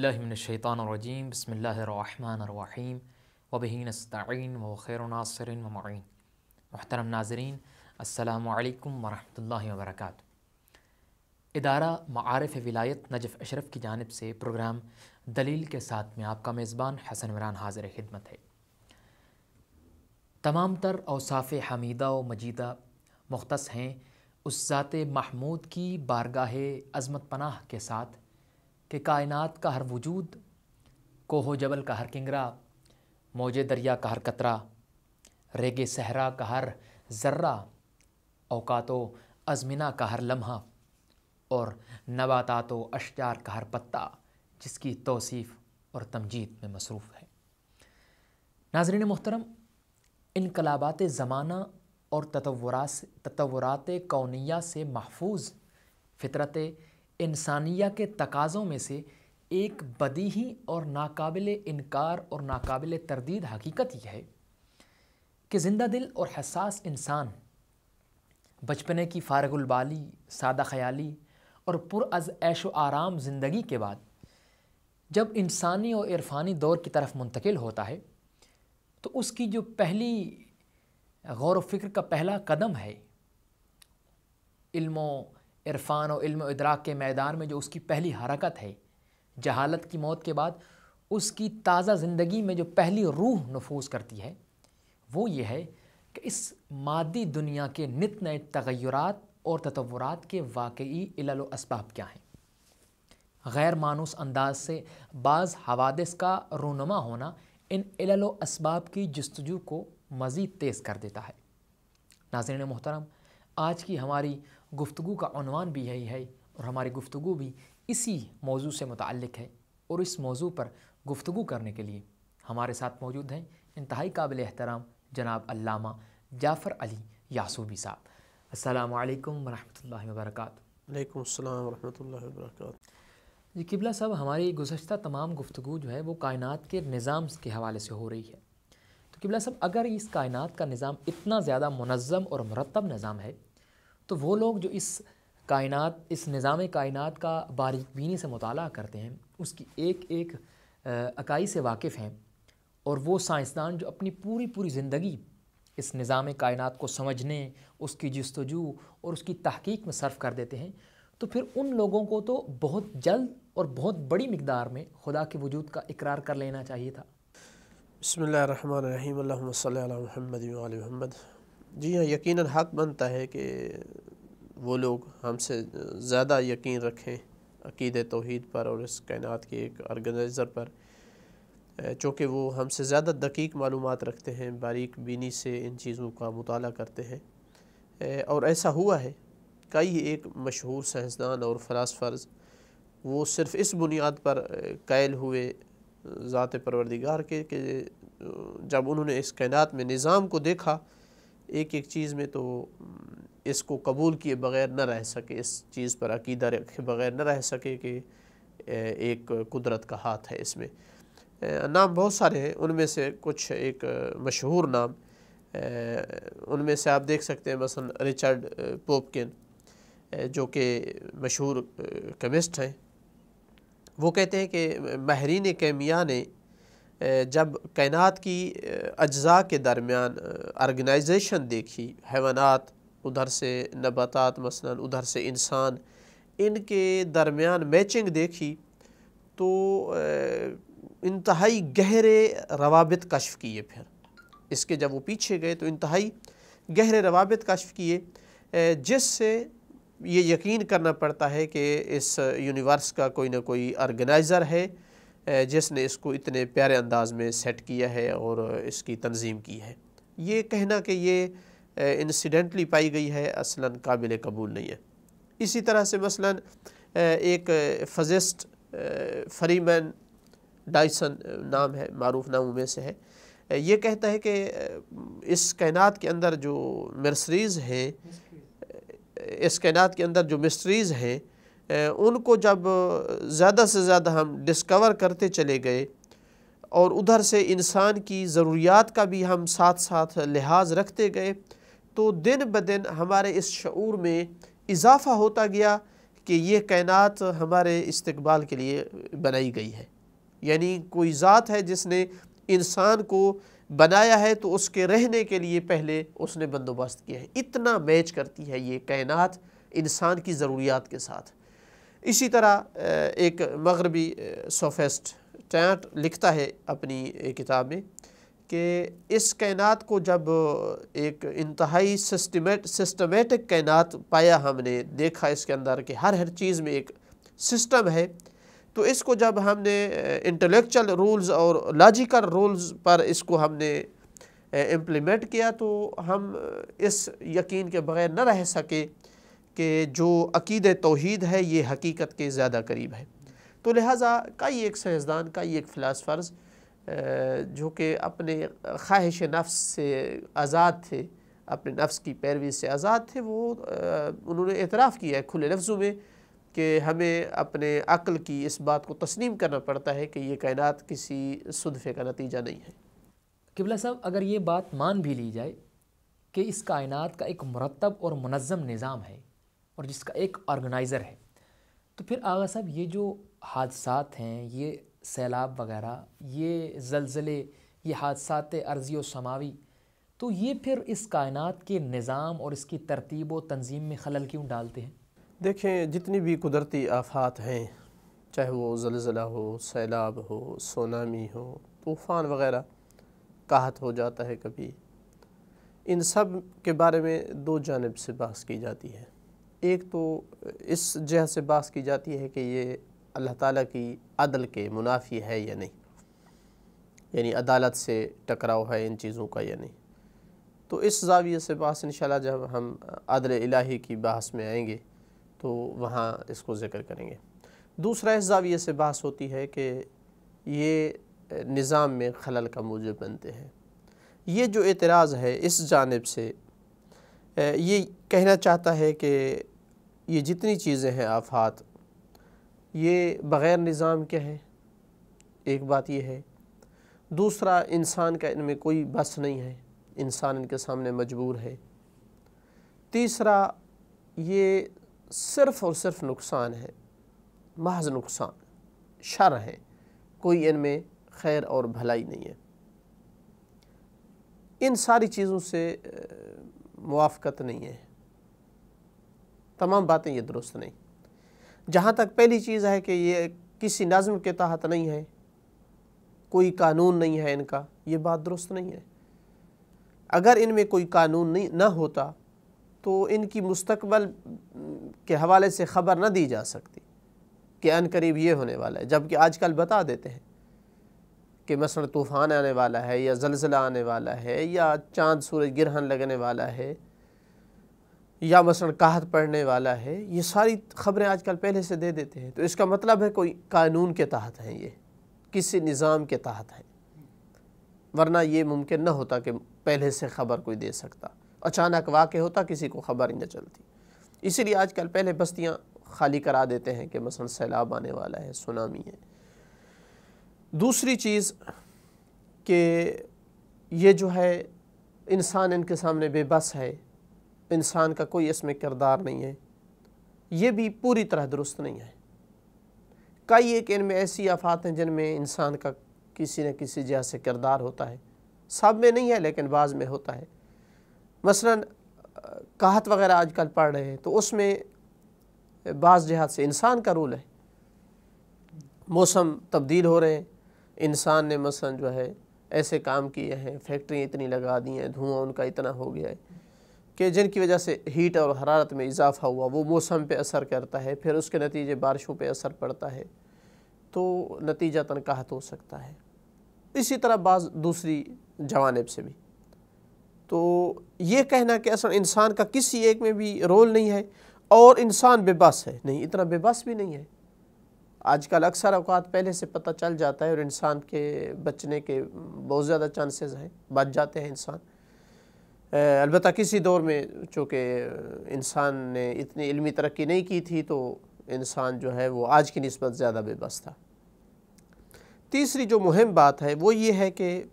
باللہ من الشیطان الرجیم بسم اللہ الرحمن الرحیم وبہ نستعین وخیر ناصر ومعین. محترم ناظرین، السلام علیکم ورحمۃ اللہ وبرکاتہ. ادارہ معارف ولایت نجف اشرف کی جانب سے پروگرام دلیل کے ساتھ میں آپ کا میزبان حسن عمران حاضر خدمت ہے. تمام تر اوصاف حمیدہ و مجیدہ مختص ہیں اس ذات محمود کی بارگاہ عظمت پناہ کے ساتھ کہ کائنات کا ہر وجود، کوہ و جبل کا ہر کنگرا، موج دریا کا ہر قطرہ، ریگ صحرا کا ہر ذرہ، اوقات و ازمنہ کا ہر لمحہ اور نباتات و اشجار کا ہر پتا جس کی توصیف اور تمجید میں مصروف ہے. ناظرین محترم، انقلابات زمانہ اور تطورات کونیہ سے محفوظ فطرت انسانیہ کے تقاضوں میں سے ایک بدیہی اور ناقابل انکار اور ناقابل تردید حقیقت یہ ہے کہ زندہ دل اور حساس انسان بچپنے کی فارغ البالی، سادہ خیالی اور پر از عیش و آرام زندگی کے بعد جب انسانی اور عرفانی دور کی طرف منتقل ہوتا ہے تو اس کی جو پہلی غور و فکر کا پہلا قدم ہے، علم و عرفان و علم و ادراک کے میدان میں جو اس کی پہلی حرکت ہے، جہالت کی موت کے بعد اس کی تازہ زندگی میں جو پہلی روح نفوذ کرتی ہے، وہ یہ ہے کہ اس مادی دنیا کے نت نئے تغیرات اور تطورات کے واقعی علل و اسباب کیا ہیں. غیر مانوس انداز سے بعض حوادث کا رونما ہونا ان علل و اسباب کی جستجو کو مزید تیز کر دیتا ہے. ناظرین محترم، آج کی ہماری گفتگو کا عنوان بھی یہی ہے اور ہماری گفتگو بھی اسی موضوع سے متعلق ہے، اور اس موضوع پر گفتگو کرنے کے لیے ہمارے ساتھ موجود ہیں انتہائی قابل احترام جناب علامہ جعفر علی یعصوبی صاحب. السلام علیکم ورحمۃ اللہ وبرکاتہ. وعلیکم السلام ورحمۃ اللہ وبرکاتہ. جی قبلہ صاحب، ہماری گزشتہ تمام گفتگو جو ہے وہ کائنات کے نظام کے حوالے سے ہو رہی ہے. تو قبلہ صاحب، اگر اس کائنات کا نظام اتنا زیادہ منظم اور مرتب نظام ہے تو وہ لوگ جو اس نظام کائنات کا باریک بینی سے مطالعہ کرتے ہیں، اس کی ایک ایک اکائی سے واقف ہیں، اور وہ سائنسدان جو اپنی پوری زندگی اس نظام کائنات کو سمجھنے، اس کی جستجو اور اس کی تحقیق میں صرف کر دیتے ہیں، تو پھر ان لوگوں کو تو بہت جلد اور بہت بڑی مقدار میں خدا کے وجود کا اقرار کر لینا چاہیے تھا. بسم اللہ الرحمن الرحیم. اللہم صلی علی محمد و علی محمد. جی ہاں، یقیناً حق بنتا ہے کہ وہ لوگ ہم سے زیادہ یقین رکھیں عقید توحید پر اور اس کائنات کے ایک آرگنائزر پر، چونکہ وہ ہم سے زیادہ دقیق معلومات رکھتے ہیں، باریک بینی سے ان چیزوں کا مطالعہ کرتے ہیں. اور ایسا ہوا ہے. کئی ایک مشہور سائنسدان اور فلاسفرز وہ صرف اس بنیاد پر قائل ہوئے ذات پروردگار کے کہ جب انہوں نے اس کائنات میں نظام کو دیکھا ایک ایک چیز میں، تو اس کو قبول کیے بغیر نہ رہ سکے، اس چیز پر عقیدہ رکھے بغیر نہ رہ سکے کہ ایک قدرت کا ہاتھ ہے اس میں. نام بہت سارے ہیں، ان میں سے کچھ ایک مشہور نام، ان میں سے آپ دیکھ سکتے ہیں مثلا رچرڈ پوپکن، جو کہ مشہور کیمسٹ ہیں. وہ کہتے ہیں کہ ماہرین کیمیا نے جب کائنات کی اجزاء کے درمیان آرگنائزیشن دیکھی، حیوانات ادھر سے، نباتات مثلا ادھر سے، انسان، ان کے درمیان میچنگ دیکھی، تو انتہائی گہرے روابط کشف کیے. پھر اس کے جب وہ پیچھے گئے تو انتہائی گہرے روابط کشف کیے، جس سے یہ یقین کرنا پڑتا ہے کہ اس یونیورس کا کوئی نہ کوئی آرگنائزر ہے جس نے اس کو اتنے پیارے انداز میں سیٹ کیا ہے اور اس کی تنظیم کی ہے. یہ کہنا کہ یہ انسیڈنٹلی پائی گئی ہے اصلاً قابل قبول نہیں ہے. اسی طرح سے مثلا ایک فزسٹ فریمین ڈائسن نام ہے، معروف ناموں میں سے ہے، یہ کہتا ہے کہ اس کائنات کے اندر جو مسٹریز ہیں، ان کو جب زیادہ سے زیادہ ہم ڈسکور کرتے چلے گئے اور ادھر سے انسان کی ضروریات کا بھی ہم ساتھ ساتھ لحاظ رکھتے گئے، تو دن بدن ہمارے اس شعور میں اضافہ ہوتا گیا کہ یہ کائنات ہمارے استقبال کے لیے بنائی گئی ہے. یعنی کوئی ذات ہے جس نے انسان کو بنایا ہے تو اس کے رہنے کے لیے پہلے اس نے بندوبست کیا ہے. اتنا میچ کرتی ہے یہ کائنات انسان کی ضروریات کے ساتھ. اسی طرح ایک مغربی سوفسٹ ٹینٹ لکھتا ہے اپنی کتاب میں کہ اس کائنات کو جب ایک انتہائی سسٹمیٹک کائنات پایا ہم نے، دیکھا اس کے اندر کہ ہر چیز میں ایک سسٹم ہے، تو اس کو جب ہم نے انٹلیکچل رولز اور لاجیکل رولز پر اس کو ہم نے امپلیمنٹ کیا تو ہم اس یقین کے بغیر نہ رہ سکے کہ جو عقید توحید ہے یہ حقیقت کے زیادہ قریب ہے. تو لہٰذا کئی ایک سائنسدان، کئی ایک فلاسفرز جو کہ اپنے خواہش نفس سے آزاد تھے، اپنے نفس کی پیروی سے آزاد تھے، وہ انہوں نے اعتراف کیا ہے کھلے لفظوں میں کہ ہمیں اپنے عقل کی اس بات کو تسلیم کرنا پڑتا ہے کہ یہ کائنات کسی صدفے کا نتیجہ نہیں ہے. قبلہ صاحب، اگر یہ بات مان بھی لی جائے کہ اس کائنات کا ایک مرتب اور منظم نظام ہے اور جس کا ایک آرگنائزر ہے، تو پھر آغا صاحب یہ جو حادثات ہیں، یہ سیلاب وغیرہ، یہ زلزلے، یہ حادثات ارضی و سماوی، تو یہ پھر اس کائنات کے نظام اور اس کی ترتیب و تنظیم میں خلل کیوں ڈالتے ہیں؟ دیکھیں، جتنی بھی قدرتی آفات ہیں، چاہے وہ زلزلہ ہو، سیلاب ہو، سونامی ہو، طوفان وغیرہ، قحط ہو جاتا ہے کبھی، ان سب کے بارے میں دو جانب سے بحث کی جاتی ہے. ایک تو اس جہت سے بحث کی جاتی ہے کہ یہ اللہ تعالیٰ کی عدل کے منافی ہے یا نہیں، یعنی عدالت سے ٹکراؤ ہے ان چیزوں کا یا نہیں. تو اس زاویے سے بحث انشاءاللہ جب ہم عدل الہی کی بحث میں آئیں گے تو وہاں اس کو ذکر کریں گے. دوسرا اس زاویے سے بحث ہوتی ہے کہ یہ نظام میں خلل کا موجب بنتے ہیں. یہ جو اعتراض ہے اس جانب سے یہ کہنا چاہتا ہے کہ یہ جتنی چیزیں ہیں آفات، یہ بغیر نظام کے ہیں، ایک بات یہ ہے. دوسرا، انسان کا ان میں کوئی بس نہیں ہے، انسان ان کے سامنے مجبور ہے. تیسرا، یہ صرف اور صرف نقصان ہے، محض نقصان، شر ہے، کوئی ان میں خیر اور بھلائی نہیں ہے. ان ساری چیزوں سے موافقت نہیں ہے، تمام باتیں یہ درست نہیں. جہاں تک پہلی چیز ہے کہ یہ کسی نظم کے تحت نہیں ہے، کوئی قانون نہیں ہے ان کا، یہ بات درست نہیں ہے. اگر ان میں کوئی قانون نہ ہوتا تو ان کی مستقبل کے حوالے سے خبر نہ دی جا سکتی کہ ان قریب یہ ہونے والا ہے، جبکہ آج کل بتا دیتے ہیں کہ مثلا طوفان آنے والا ہے یا زلزلہ آنے والا ہے یا چاند سورج گرہن لگنے والا ہے یا مثلا قحط پڑنے والا ہے. یہ ساری خبریں آج کل پہلے سے دے دیتے ہیں. تو اس کا مطلب ہے کوئی قانون کے تحت ہیں، یہ کسی نظام کے تحت ہے، ورنہ یہ ممکن نہ ہوتا کہ پہلے سے خبر کوئی دے سکتا. اچانک واقع ہوتا، کسی کو خبر ہی نہ چلتی. اسی لیے آج کل پہلے بستیاں خالی کرا دیتے ہیں کہ مثلا سیلاب آنے والا ہے، سونامی ہے. دوسری چیز کہ یہ جو ہے انسان ان کے سامنے بے بس ہے، انسان کا کوئی اس میں کردار نہیں ہے، یہ بھی پوری طرح درست نہیں ہے. کئی ایک ان میں ایسی آفات ہیں جن میں انسان کا کسی نہ کسی جہت سے کردار ہوتا ہے، سب میں نہیں ہے لیکن بعض میں ہوتا ہے. مثلا قحط وغیرہ آج کل پڑ رہے ہیں تو اس میں بعض جہات سے انسان کا رول ہے. موسم تبدیل ہو رہے ہیں، انسان نے مثلا جو ہے ایسے کام کیے ہیں، فیکٹریاں اتنی لگا دی ہیں، دھواں ان کا اتنا ہو گیا ہے کہ جن کی وجہ سے ہیٹ اور حرارت میں اضافہ ہوا، وہ موسم پہ اثر کرتا ہے، پھر اس کے نتیجے بارشوں پہ اثر پڑتا ہے، تو نتیجتاً قحط ہو سکتا ہے. اسی طرح بعض دوسری جوانب سے بھی. تو یہ کہنا کہ اصلا انسان کا کسی ایک میں بھی رول نہیں ہے اور انسان بے بس ہے، نہیں، اتنا بے بس بھی نہیں ہے. آج کل اکثر اوقات پہلے سے پتہ چل جاتا ہے اور انسان کے بچنے کے بہت زیادہ چانسز ہیں، بچ جاتے ہیں انسان. البتہ کسی دور میں چونکہ انسان نے اتنی علمی ترقی نہیں کی تھی تو انسان جو ہے وہ آج کی نسبت زیادہ بے بس تھا. تیسری جو مہم بات ہے وہ یہ ہے کہ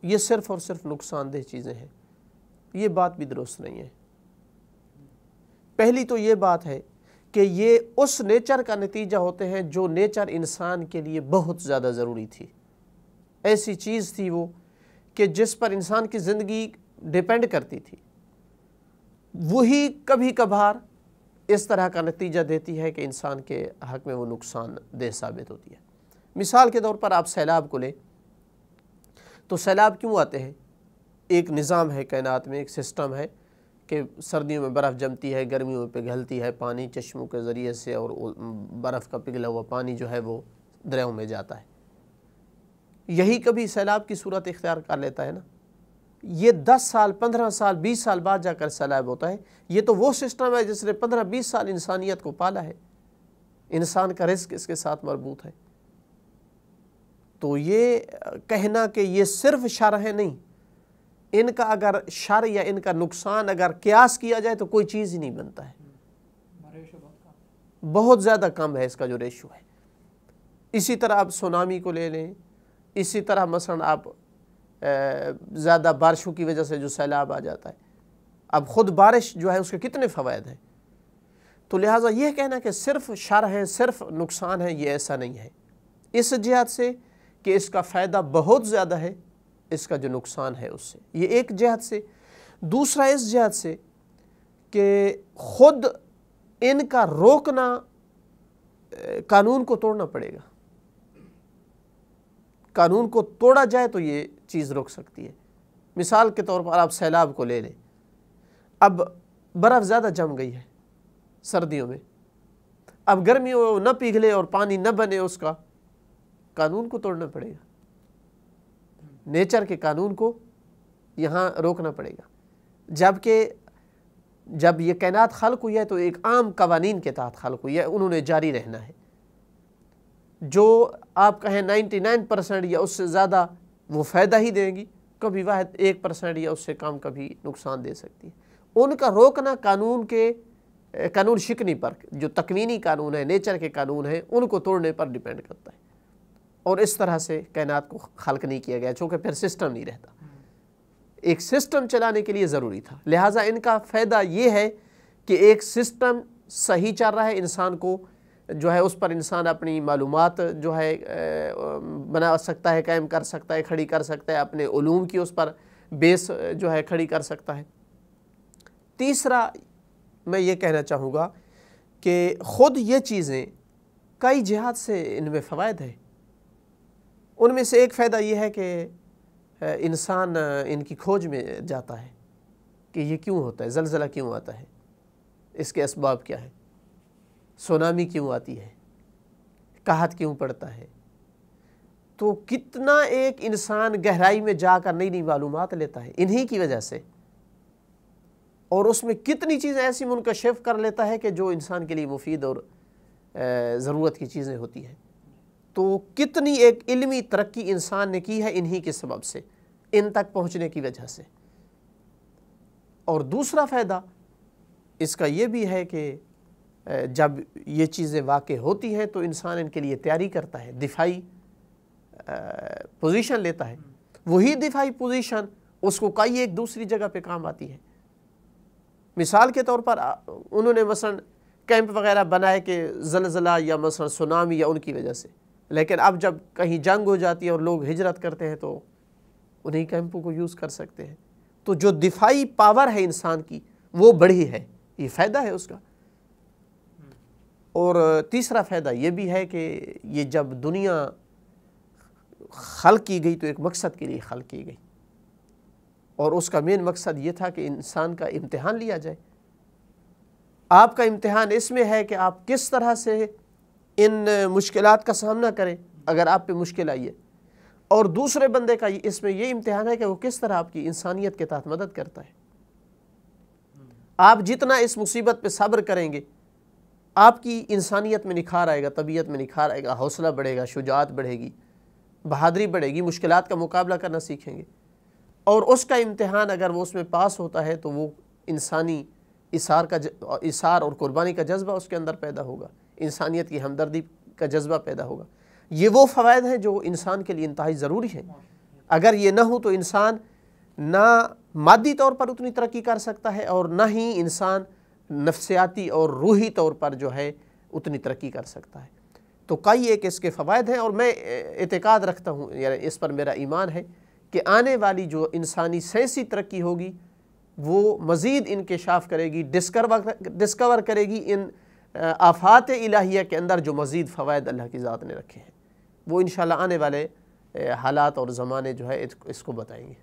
یہ صرف اور صرف نقصان دہ چیزیں ہیں، یہ بات بھی درست نہیں ہے. پہلی تو یہ بات ہے کہ یہ اس نیچر کا نتیجہ ہوتے ہیں جو نیچر انسان کے لیے بہت زیادہ ضروری تھی. ایسی چیز تھی وہ کہ جس پر انسان کی زندگی ڈیپینڈ کرتی تھی، وہی کبھی کبھار اس طرح کا نتیجہ دیتی ہے کہ انسان کے حق میں وہ نقصان دہ ثابت ہوتی ہے. مثال کے طور پر آپ سیلاب کو لیں تو سیلاب کیوں آتے ہیں؟ ایک نظام ہے کائنات میں، ایک سسٹم ہے کہ سردیوں میں برف جمتی ہے، گرمیوں میں پگھلتی ہے پانی چشموں کے ذریعے سے، اور برف کا پگھلا ہوا پانی جو ہے وہ دریاؤں میں جاتا ہے. یہی کبھی سیلاب کی صورت اختیار کر لیتا ہے نا. یہ 10 سال 15 سال 20 سال بعد جا کر سیلاب ہوتا ہے. یہ تو وہ سسٹم ہے جس نے 15-20 سال انسانیت کو پالا ہے. انسان کا رزق اس کے ساتھ مربوط ہے. تو یہ کہنا کہ یہ صرف شر ہے، نہیں، ان کا اگر شر یا ان کا نقصان اگر قیاس کیا جائے تو کوئی چیز ہی نہیں بنتا ہے. بہت زیادہ کم ہے اس کا جو ریشو ہے. اسی طرح آپ سونامی کو لے لیں، اسی طرح مثلا آپ زیادہ بارشوں کی وجہ سے جو سیلاب آ جاتا ہے. اب خود بارش جو ہے اس کے کتنے فوائد ہیں. تو لہٰذا یہ کہنا کہ صرف شر ہے، صرف نقصان ہے، یہ ایسا نہیں ہے. اس جہت سے کہ اس کا فائدہ بہت زیادہ ہے، اس کا جو نقصان ہے اس سے، یہ ایک جہت سے. دوسرا اس جہت سے کہ خود ان کا روکنا قانون کو توڑنا پڑے گا. قانون کو توڑا جائے تو یہ چیز رک سکتی ہے. مثال کے طور پر آپ سیلاب کو لے لیں. اب برف زیادہ جم گئی ہے سردیوں میں، اب گرمیوں میں نہ پگھلے اور پانی نہ بنے، اس کا قانون کو توڑنا پڑے گا. نیچر کے قانون کو یہاں روکنا پڑے گا. جبکہ جب یہ کائنات خلق ہوئی ہے تو ایک عام قوانین کے تحت خلق ہوئی ہے، انہوں نے جاری رہنا ہے. جو آپ کہیں 99% یا اس سے زیادہ وہ فائدہ ہی دیں گی، کبھی واحد 1% یا اس سے کم کبھی نقصان دے سکتی ہے. ان کا روکنا قانون شکنی پر، جو تکوینی قانون ہے، نیچر کے قانون ہیں، ان کو توڑنے پر ڈیپینڈ کرتا ہے. اور اس طرح سے کائنات کو خلق نہیں کیا گیا، چونکہ پھر سسٹم نہیں رہتا. ایک سسٹم چلانے کے لیے ضروری تھا. لہٰذا ان کا فائدہ یہ ہے کہ ایک سسٹم صحیح چل رہا ہے، انسان کو جو ہے اس پر انسان اپنی معلومات جو ہے بنا سکتا ہے، قائم کر سکتا ہے، کھڑی کر سکتا ہے، اپنے علوم کی اس پر بیس جو ہے کھڑی کر سکتا ہے. تیسرا میں یہ کہنا چاہوں گا کہ خود یہ چیزیں کئی جہات سے ان میں فوائد ہیں. ان میں سے ایک فائدہ یہ ہے کہ انسان ان کی کھوج میں جاتا ہے کہ یہ کیوں ہوتا ہے، زلزلہ کیوں آتا ہے، اس کے اسباب کیا ہیں، سونامی کیوں آتی ہے، قحط کیوں پڑتا ہے. تو کتنا ایک انسان گہرائی میں جا کر نئی نئی معلومات لیتا ہے انہی کی وجہ سے، اور اس میں کتنی چیزیں ایسی منکشف کر لیتا ہے کہ جو انسان کے لیے مفید اور ضرورت کی چیزیں ہوتی ہیں. تو کتنی ایک علمی ترقی انسان نے کی ہے انہی کے سبب سے، ان تک پہنچنے کی وجہ سے. اور دوسرا فائدہ اس کا یہ بھی ہے کہ جب یہ چیزیں واقع ہوتی ہیں تو انسان ان کے لیے تیاری کرتا ہے، دفاعی پوزیشن لیتا ہے. وہی دفاعی پوزیشن اس کو کئی ایک دوسری جگہ پہ کام آتی ہے. مثال کے طور پر انہوں نے مثلا کیمپ وغیرہ بنائے کہ زلزلہ یا مثلا سونامی یا ان کی وجہ سے، لیکن اب جب کہیں جنگ ہو جاتی ہے اور لوگ ہجرت کرتے ہیں تو انہی کیمپوں کو یوز کر سکتے ہیں. تو جو دفاعی پاور ہے انسان کی وہ بڑھی ہے، یہ فائدہ ہے اس کا. اور تیسرا فائدہ یہ بھی ہے کہ یہ جب دنیا خلق کی گئی تو ایک مقصد کے لیے خلق کی گئی، اور اس کا مین مقصد یہ تھا کہ انسان کا امتحان لیا جائے. آپ کا امتحان اس میں ہے کہ آپ کس طرح سے ان مشکلات کا سامنا کریں اگر آپ پہ مشکل آئی ہے، اور دوسرے بندے کا اس میں یہ امتحان ہے کہ وہ کس طرح آپ کی انسانیت کے تحت مدد کرتا ہے. آپ جتنا اس مصیبت پہ صبر کریں گے آپ کی انسانیت میں نکھار آئے گا، طبیعت میں نکھار آئے گا، حوصلہ بڑھے گا، شجاعت بڑھے گی، بہادری بڑھے گی، مشکلات کا مقابلہ کرنا سیکھیں گے. اور اس کا امتحان اگر وہ اس میں پاس ہوتا ہے تو وہ انسانی اثار اور قربانی کا جذبہ اس کے اندر پیدا ہوگا، انسانیت کی ہمدردی کا جذبہ پیدا ہوگا. یہ وہ فوائد ہیں جو انسان کے لیے انتہائی ضروری ہیں. اگر یہ نہ ہو تو انسان نہ مادی طور پر اتنی ترقی کر سکتا ہے اور نہ ہی انسان نفسیاتی اور روحی طور پر جو ہے اتنی ترقی کر سکتا ہے۔ تو کئی ایک اس کے فوائد ہیں، اور میں اعتقاد رکھتا ہوں، یعنی اس پر میرا ایمان ہے کہ آنے والی جو انسانی سائنسی ترقی ہوگی وہ مزید انکشاف کرے گی، ڈسکور کرے گی ان آفات الہیہ کے اندر جو مزید فوائد اللہ کی ذات نے رکھے ہیں، وہ انشاءاللہ آنے والے حالات اور زمانے جو ہے اس کو بتائیں گے۔